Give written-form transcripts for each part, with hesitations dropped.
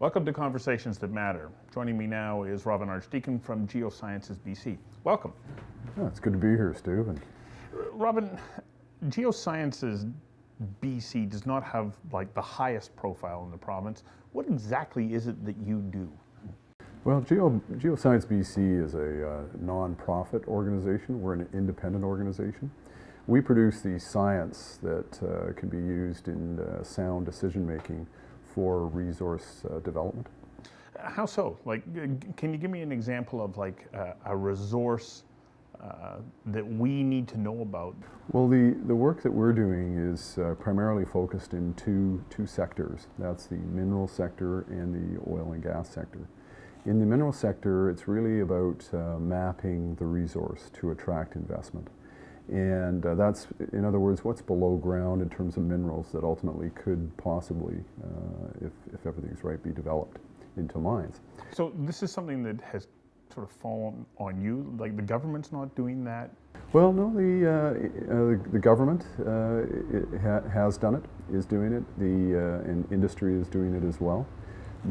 Welcome to Conversations That Matter. Joining me now is Archdekin from Geoscience BC. Welcome. Oh, it's good to be here, Steve. Robin, Geoscience BC does not have like the highest profile in the province. What exactly is it that you do? Well, Geoscience BC is a non-profit organization. We're an independent organization. We produce the science that can be used in sound decision-making for resource development. How so? Like, can you give me an example of like a resource that we need to know about? Well, the work that we're doing is primarily focused in two sectors. That's the mineral sector and the oil and gas sector. In the mineral sector, it's really about mapping the resource to attract investment. And that's, in other words, what's below ground in terms of minerals that ultimately could possibly, if everything's right, be developed into mines. So this is something that has sort of fallen on you, like the government's not doing that? Well, no, the government has done it, is doing it, and industry is doing it as well.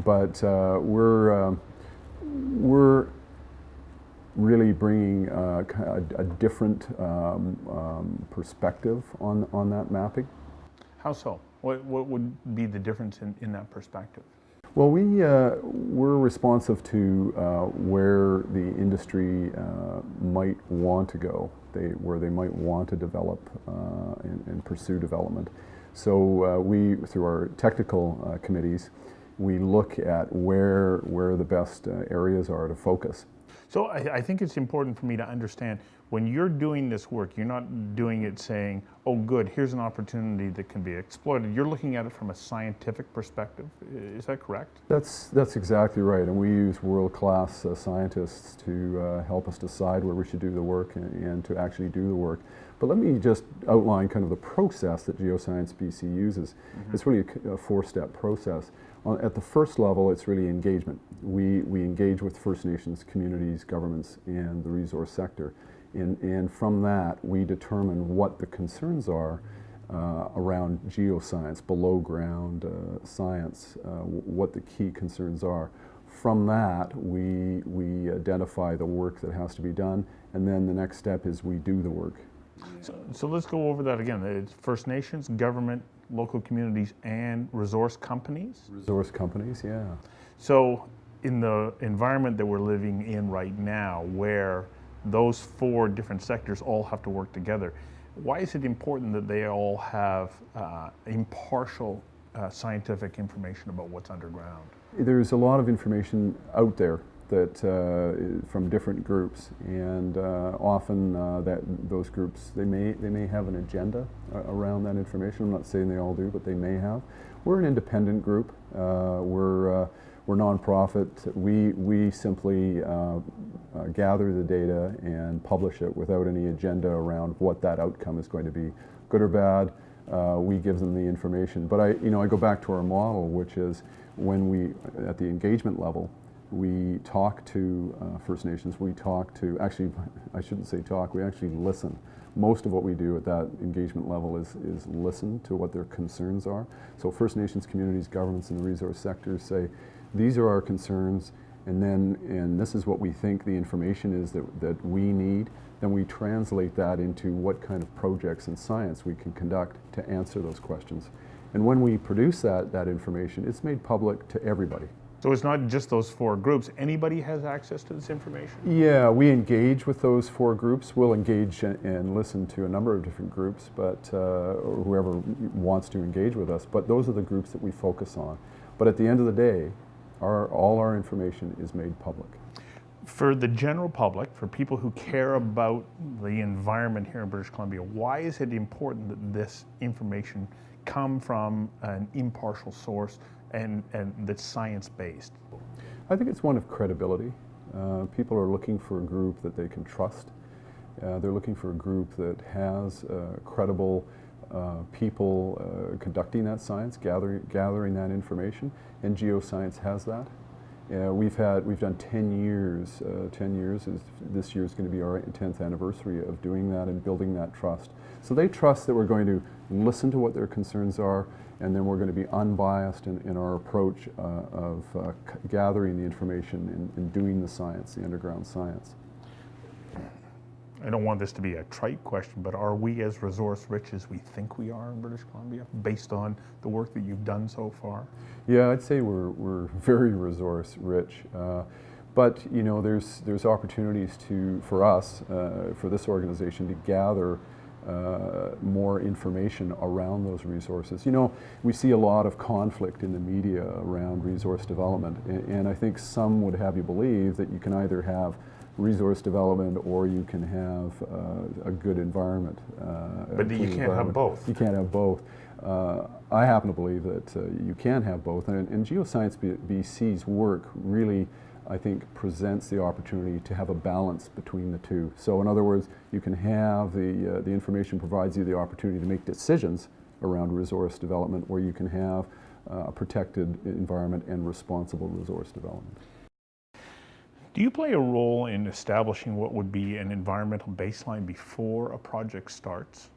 But we're really bringing a different perspective on that mapping. How so? What would be the difference in that perspective? Well, we're responsive to where the industry might want to go, where they might want to develop and pursue development. So we, through our technical committees, we look at where the best areas are to focus. So I think it's important for me to understand, when you're doing this work, you're not doing it saying, oh good, here's an opportunity that can be exploited. You're looking at it from a scientific perspective. Is that correct? That's exactly right. And we use world-class scientists to help us decide where we should do the work and to actually do the work. But let me just outline kind of the process that Geoscience BC uses. Mm-hmm. It's really a four-step process. At the first level, it's really engagement. We engage with First Nations communities, governments, and the resource sector. And from that, we determine what the concerns are around geoscience, below ground science, what the key concerns are. From that, we identify the work that has to be done, and then the next step is we do the work. So let's go over that again. It's First Nations, government, local communities, and resource companies? Resource companies, yeah. So in the environment that we're living in right now, where those four different sectors all have to work together, why is it important that they all have impartial scientific information about what's underground? There's a lot of information out there that from different groups, and often those groups, they may have an agenda around that information. I'm not saying they all do, but they may have. We're an independent group. We're nonprofit. We simply gather the data and publish it without any agenda around what that outcome is going to be, good or bad. We give them the information. But I go back to our model, which is when we, at the engagement level, we talk to First Nations, actually, I shouldn't say talk, we actually listen. Most of what we do at that engagement level is listen to what their concerns are. So First Nations communities, governments, and the resource sectors say, these are our concerns, and this is what we think the information is that we need. Then we translate that into what kind of projects and science we can conduct to answer those questions. And when we produce that information, it's made public to everybody. So it's not just those four groups. Anybody has access to this information? Yeah, we engage with those four groups. We'll engage and listen to a number of different groups, but whoever wants to engage with us. But those are the groups that we focus on. But at the end of the day, all our information is made public. For the general public, for people who care about the environment here in British Columbia, why is it important that this information come from an impartial source and that's science-based? I think it's one of credibility. People are looking for a group that they can trust. They're looking for a group that has credible people conducting that science, gathering that information, and Geoscience has that. We've done 10 years. 10 years this year is going to be our 10th anniversary of doing that and building that trust. So they trust that we're going to listen to what their concerns are and then we're going to be unbiased in our approach of gathering the information and doing the science, the underground science. I don't want this to be a trite question, but are we as resource rich as we think we are in British Columbia, based on the work that you've done so far? Yeah, I'd say we're very resource rich, but you know, there's opportunities for us, for this organization, to gather more information around those resources. You know, we see a lot of conflict in the media around resource development, and I think some would have you believe that you can either have resource development or you can have a good environment. But you can't have both. You can't have both. I happen to believe that you can have both, and Geoscience BC's work really, I think, presents the opportunity to have a balance between the two. So in other words, you can have the information provides you the opportunity to make decisions around resource development, or you can have a protected environment and responsible resource development. Do you play a role in establishing what would be an environmental baseline before a project starts?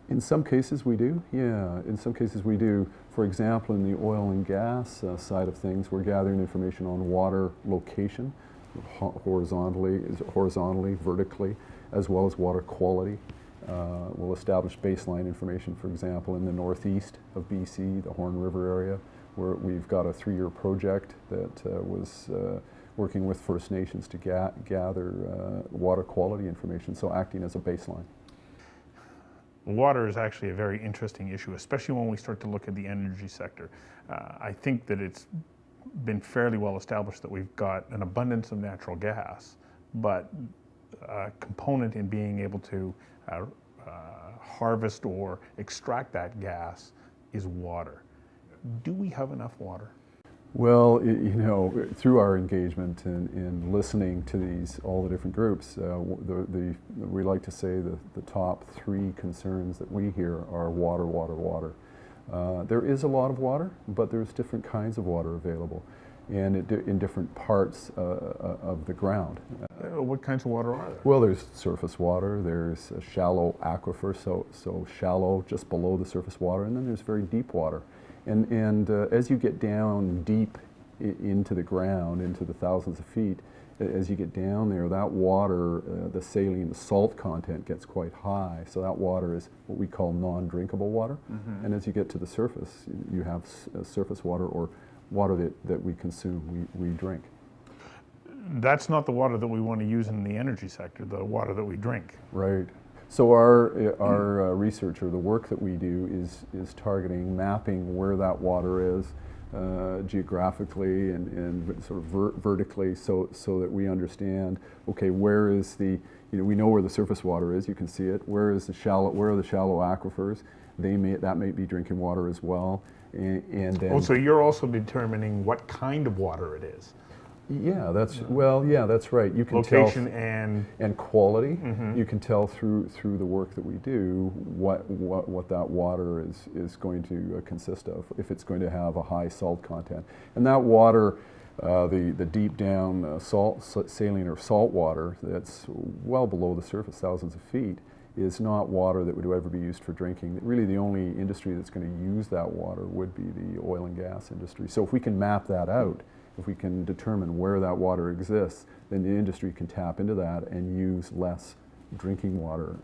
In some cases we do, yeah. In some cases we do. For example, in the oil and gas side of things, we're gathering information on water location, horizontally, vertically, as well as water quality. We'll establish baseline information, for example, in the northeast of BC, the Horn River area, where we've got a 3-year project that was working with First Nations to gather water quality information, so acting as a baseline. Water is actually a very interesting issue, especially when we start to look at the energy sector. I think that it's been fairly well established that we've got an abundance of natural gas, but a component in being able to harvest or extract that gas is water. Do we have enough water? Well, you know, through our engagement in listening to all the different groups, we like to say the top 3 concerns that we hear are water, water, water. There is a lot of water, but there's different kinds of water available, and in different parts of the ground. What kinds of water are there? Well, there's surface water, there's a shallow aquifer, so shallow just below the surface water, and then there's very deep water. And as you get down deep into the ground, into the thousands of feet, as you get down there, that water, the saline, the salt content gets quite high. So that water is what we call non-drinkable water. Mm-hmm. And as you get to the surface, you have surface water, or water that we consume, we drink. That's not the water that we want to use in the energy sector, the water that we drink. Right. So our research, or the work that we do, is targeting mapping where that water is geographically and sort of vertically, so that we understand, okay, where is the, you know, we know where the surface water is, you can see it. Where are the shallow aquifers? That may be drinking water as well. And then, so you're also determining what kind of water it is. Yeah, that's right. You can location tell and quality. Mm-hmm. You can tell through the work that we do what that water is going to consist of, if it's going to have a high salt content. And that water, the deep down saline or salt water that's well below the surface, thousands of feet, is not water that would ever be used for drinking. Really, the only industry that's going to use that water would be the oil and gas industry. So if we can map that out, if we can determine where that water exists, then the industry can tap into that and use less drinking water.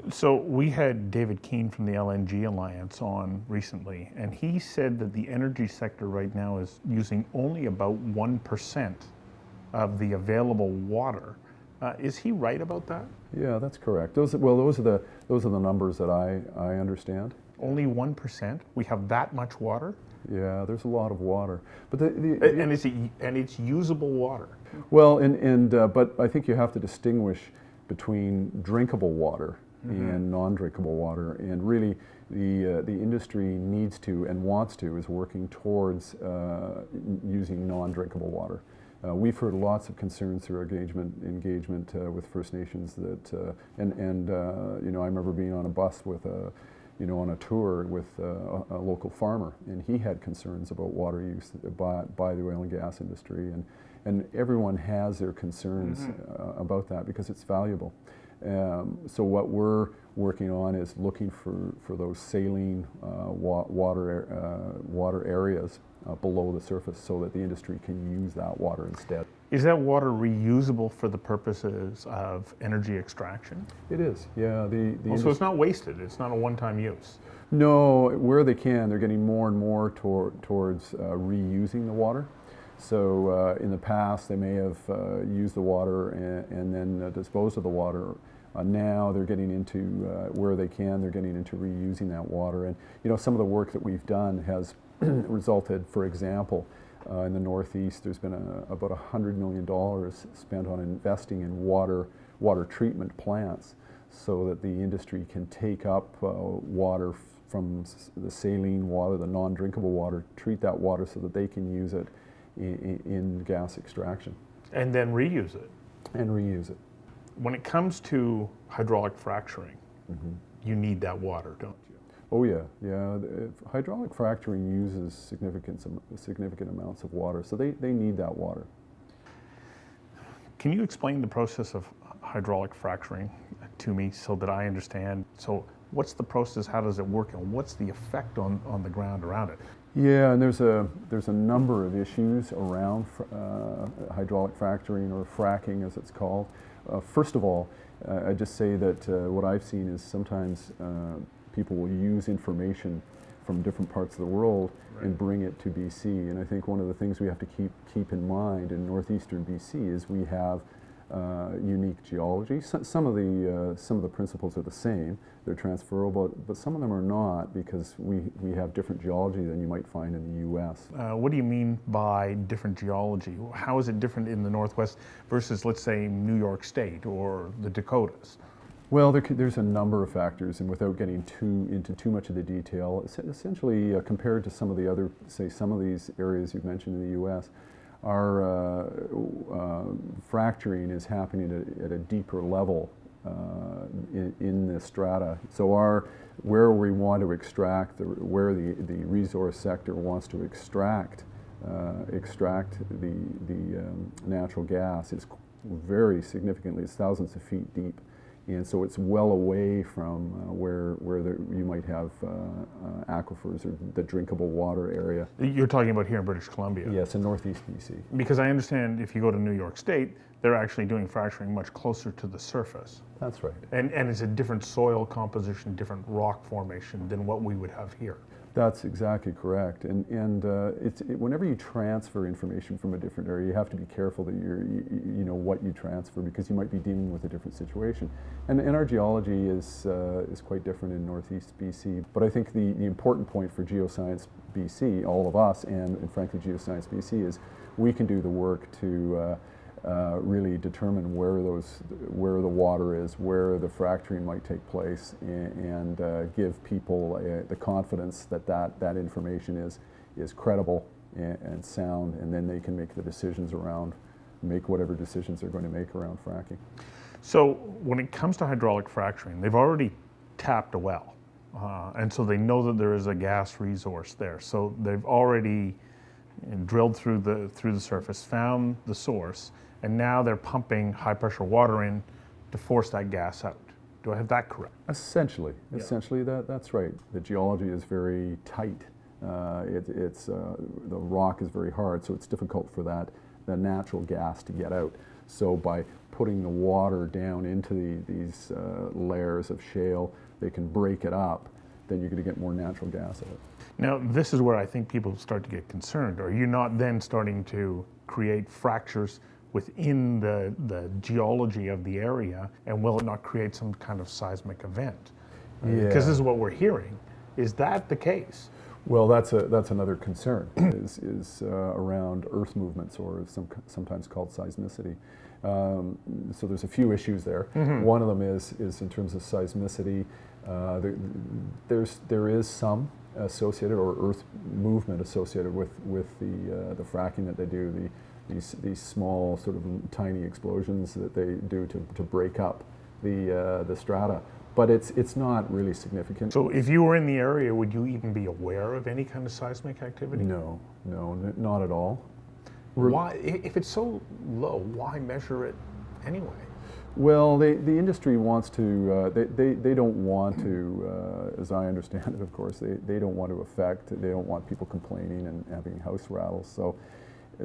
So we had David Keane from the LNG Alliance on recently, and he said that the energy sector right now is using only about 1% of the available water. Is he right about that? Yeah, that's correct. Those are the numbers that I understand. Only 1%? We have that much water? Yeah, there's a lot of water, but it's usable water. Well, but I think you have to distinguish between drinkable water mm-hmm. and non-drinkable water, and really the industry needs to and wants to, is working towards using non-drinkable water. We've heard lots of concerns through our engagement with First Nations that, you know, I remember being on a bus with on a tour with a local farmer, and he had concerns about water use by the oil and gas industry, and everyone has their concerns mm-hmm. About that, because it's valuable. So what we're working on is looking for those saline water areas below the surface so that the industry can use that water instead. Is that water reusable for the purposes of energy extraction? It is, yeah. So it's not wasted, it's not a one-time use? No, where they can, they're getting more and more towards reusing the water. So in the past, they may have used the water and then disposed of the water. Now they're getting into, where they can, they're getting into reusing that water. And some of the work that we've done has resulted, for example, in the Northeast, there's been about $100 million spent on investing in water treatment plants so that the industry can take up water from the saline water, the non-drinkable water, treat that water so that they can use it in gas extraction. And then reuse it. And reuse it. When it comes to hydraulic fracturing, you need that water, don't you? Oh yeah. Hydraulic fracturing uses significant amounts of water, so they need that water. Can you explain the process of hydraulic fracturing to me so that I understand? So what's the process, how does it work, and what's the effect on the ground around it? Yeah, and there's a number of issues around hydraulic fracturing, or fracking as it's called. First of all, I just say that what I've seen is sometimes people will use information from different parts of the world and bring it to BC. And I think one of the things we have to keep in mind in northeastern BC is we have unique geology. Some of the principles are the same; they're transferable, but some of them are not, because we have different geology than you might find in the U.S. What do you mean by different geology? How is it different in the Northwest versus, let's say, New York State or the Dakotas? Well, there's a number of factors, and without getting into too much of the detail, essentially compared to some of the other, some of these areas you've mentioned in the U.S., our fracturing is happening at a deeper level in the strata. So where we want to extract, where the resource sector wants to extract the natural gas is very significantly, it's thousands of feet deep. And so it's well away from where you might have aquifers or the drinkable water area. You're talking about here in British Columbia? Yes, in northeast BC. Because I understand if you go to New York State, they're actually doing fracturing much closer to the surface. That's right. And it's a different soil composition, different rock formation than what we would have here. That's exactly correct. And whenever you transfer information from a different area, you have to be careful that you know what you transfer, because you might be dealing with a different situation. And our geology is quite different in northeast BC. But I think the important point for Geoscience BC, all of us, and frankly Geoscience BC, is we can do the work to really determine where the water is, where the fracturing might take place, and give people the confidence that information is credible and sound, and then they can make the decisions make whatever decisions they're going to make around fracking. So when it comes to hydraulic fracturing, they've already tapped a well, and so they know that there is a gas resource there. So they've already drilled through the surface, found the source, and now they're pumping high pressure water in to force that gas out. Do I have that correct? Essentially, that's right. The geology is very tight. The rock is very hard, so it's difficult for the natural gas to get out. So by putting the water down into these layers of shale, they can break it up. Then you're going to get more natural gas out. Now, this is where I think people start to get concerned. Are you not then starting to create fractures within the geology of the area, and will it not create some kind of seismic event? Yeah. Because this is what we're hearing. Is that the case? Well, that's another concern is around earth movements, or sometimes called seismicity. So there's a few issues there. Mm-hmm. One of them is in terms of seismicity. There is some associated, or earth movement associated with the fracking that they do. These small, sort of tiny explosions that they do to break up the strata. But it's not really significant. So if you were in the area, would you even be aware of any kind of seismic activity? No, not at all. Why, if it's so low, why measure it anyway? Well, the industry wants to, they don't want to, as I understand it, of course, they don't want to they don't want people complaining and having house rattles. So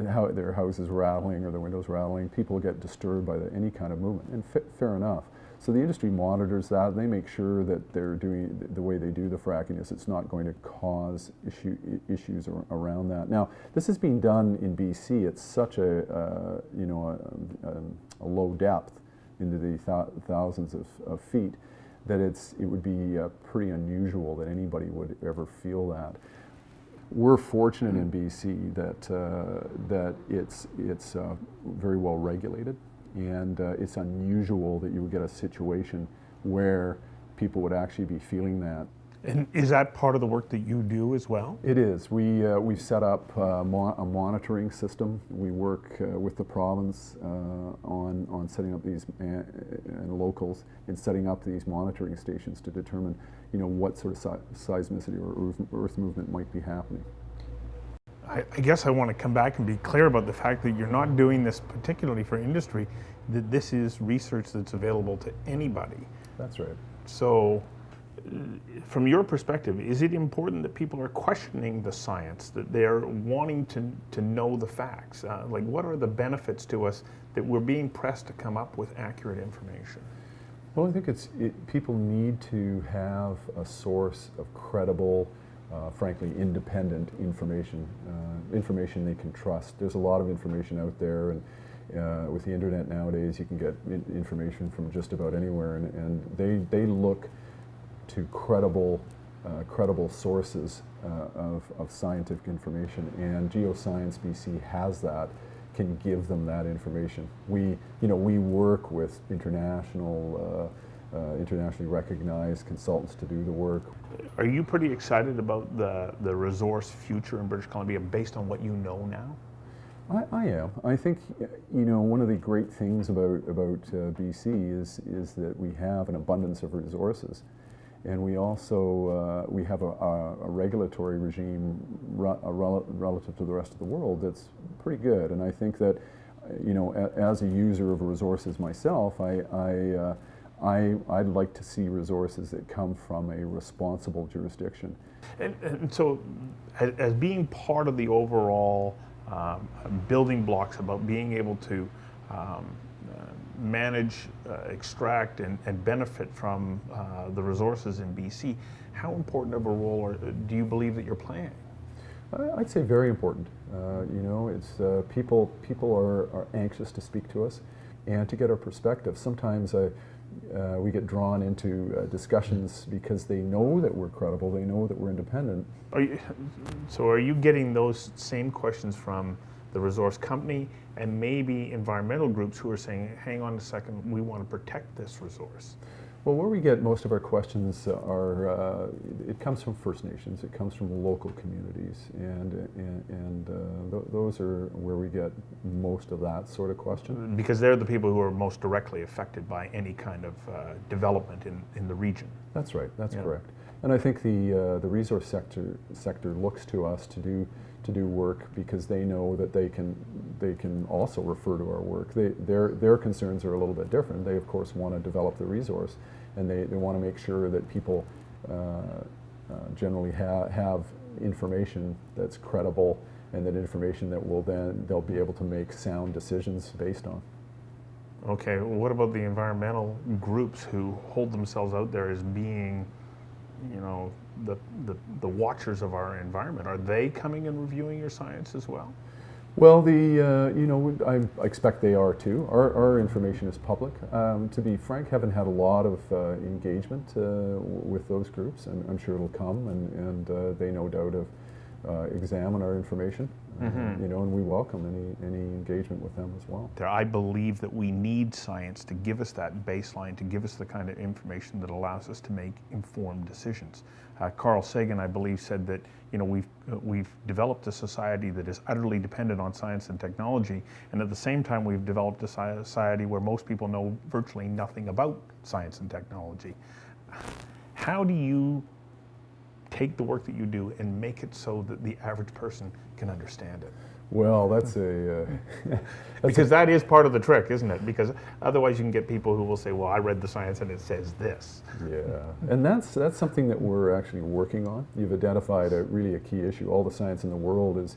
how their house is rattling or their windows rattling, people get disturbed by any kind of movement, and fair enough. So the industry monitors that, and they make sure that they're doing the way they do the fracking is it's not going to cause issues around that. Now, this is being done in BC at such a low depth into the thousands of feet that it would be pretty unusual that anybody would ever feel that. We're fortunate in BC that it's very well regulated, and it's unusual that you would get a situation where people would actually be feeling that. And is that part of the work that you do as well? It is. We've set up a monitoring system. We work with the province on setting up these and locals in setting up these monitoring stations to determine, what sort of seismicity or earth movement might be happening. I guess I want to come back and be clear about the fact that you're not doing this particularly for industry, that this is research that's available to anybody. That's right. So, from your perspective, is it important that people are questioning the science, that they're wanting to know the facts? What are the benefits to us that we're being pressed to come up with accurate information? Well, I think people need to have a source of credible, frankly, independent information, information they can trust. There's a lot of information out there, and with the internet nowadays, you can get information from just about anywhere, and they look to credible sources of scientific information, and Geoscience BC has that, can give them that information. We work with internationally recognized consultants to do the work. Are you pretty excited about the resource future in British Columbia based on what you know now? I am. I think one of the great things about BC is that we have an abundance of resources, and we also we have a regulatory regime relative to the rest of the world that's pretty good. And I think that as a user of resources myself, I'd like to see resources that come from a responsible jurisdiction. And so, as being part of the overall building blocks about being able to manage, extract, and benefit from the resources in BC, how important of a role do you believe that you're playing? I'd say very important. It's people are anxious to speak to us and to get our perspective. Sometimes we get drawn into discussions because they know that we're credible, they know that we're independent. Are you getting those same questions from the resource company and maybe environmental groups who are saying, hang on a second, we want to protect this resource? Well, where we get most of our questions are, it comes from First Nations, it comes from local communities, and those are where we get most of that sort of question. Because they're the people who are most directly affected by any kind of development in the region. That's right, that's correct. And I think the resource sector looks to us to do work because they know that they can also refer to our work. Their concerns are a little bit different. They of course want to develop the resource, and they want to make sure that people generally have information that's credible, and that information that they'll be able to make sound decisions based on. Okay, well, what about the environmental groups who hold themselves out there as being, the watchers of our environment? Are they coming and reviewing your science as well? Well, I expect they are too. Our information is public. To be frank, haven't had a lot of engagement with those groups, and I'm sure it'll come, and they no doubt have examined our information. And we welcome any engagement with them as well. I believe that we need science to give us that baseline, to give us the kind of information that allows us to make informed decisions. Carl Sagan, I believe, said that we've developed a society that is utterly dependent on science and technology, and at the same time we've developed a society where most people know virtually nothing about science and technology. How do you take the work that you do and make it so that the average person can understand it? Well, that's a Because that is part of the trick, isn't it? Because otherwise you can get people who will say, well, I read the science and it says this. yeah, and that's something that we're actually working on. You've identified really a key issue. All the science in the world is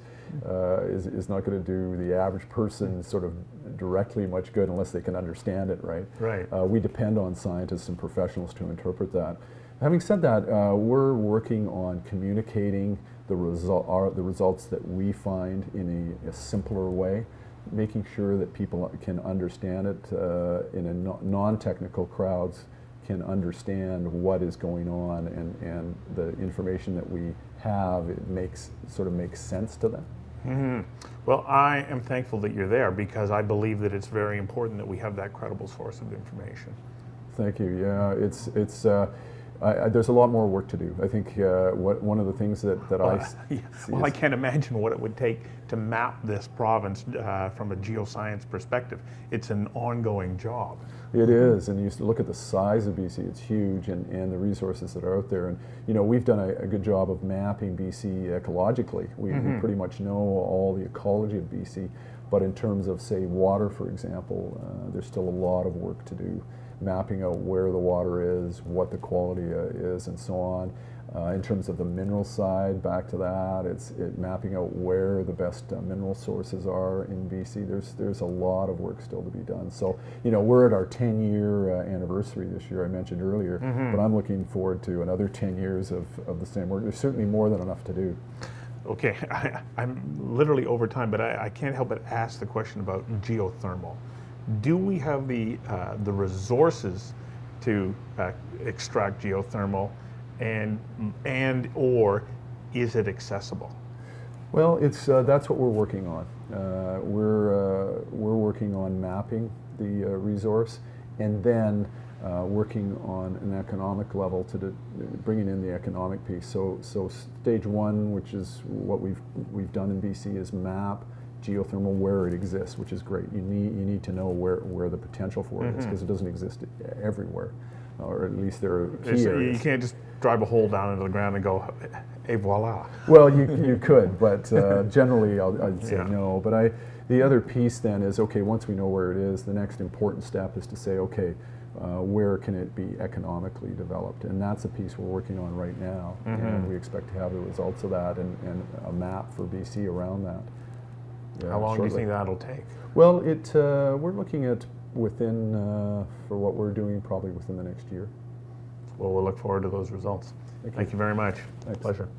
not going to do the average person sort of directly much good unless they can understand it, right? Right. We depend on scientists and professionals to interpret that. Having said that, we're working on communicating the results that we find in a simpler way, making sure that people can understand it in a non-technical crowds can understand what is going on, and the information that we have, it makes sense to them. Mm-hmm. Well, I am thankful that you're there because I believe that it's very important that we have that credible source of information. Thank you. Yeah, there's a lot more work to do. I think one of the things that I see well, I can't imagine what it would take to map this province from a geoscience perspective. It's an ongoing job. It is, and you look at the size of BC, it's huge, and the resources that are out there. And we've done a good job of mapping BC ecologically. We pretty much know all the ecology of BC, but in terms of, say, water, for example, there's still a lot of work to do, mapping out where the water is, what the quality is, and so on. In terms of the mineral side, back to that, it's mapping out where the best mineral sources are in BC. There's a lot of work still to be done. So, we're at our 10-year anniversary this year, I mentioned earlier, but I'm looking forward to another 10 years of the same work. There's certainly more than enough to do. Okay, I'm literally over time, but I can't help but ask the question about geothermal. Do we have the resources to extract geothermal, and or is it accessible? Well, that's what we're working on. We're working on mapping the resource, and then working on an economic level to bringing in the economic piece. So stage one, which is what we've done in BC, is map geothermal where it exists, which is great. You need to know where the potential for it is, because it doesn't exist everywhere, or at least there are key areas. You can't just drive a hole down into the ground and go, et voila. Well, you could, but generally I'd say no. But the other piece then is, okay, once we know where it is, the next important step is to say, okay, where can it be economically developed? And that's a piece we're working on right now, and we expect to have the results of that and a map for BC around that. Yeah, How long shortly. do you think that'll take? Well, we're looking at within, for what we're doing, probably within the next year. Well, we'll look forward to those results. Thank you very much. Thanks. Pleasure.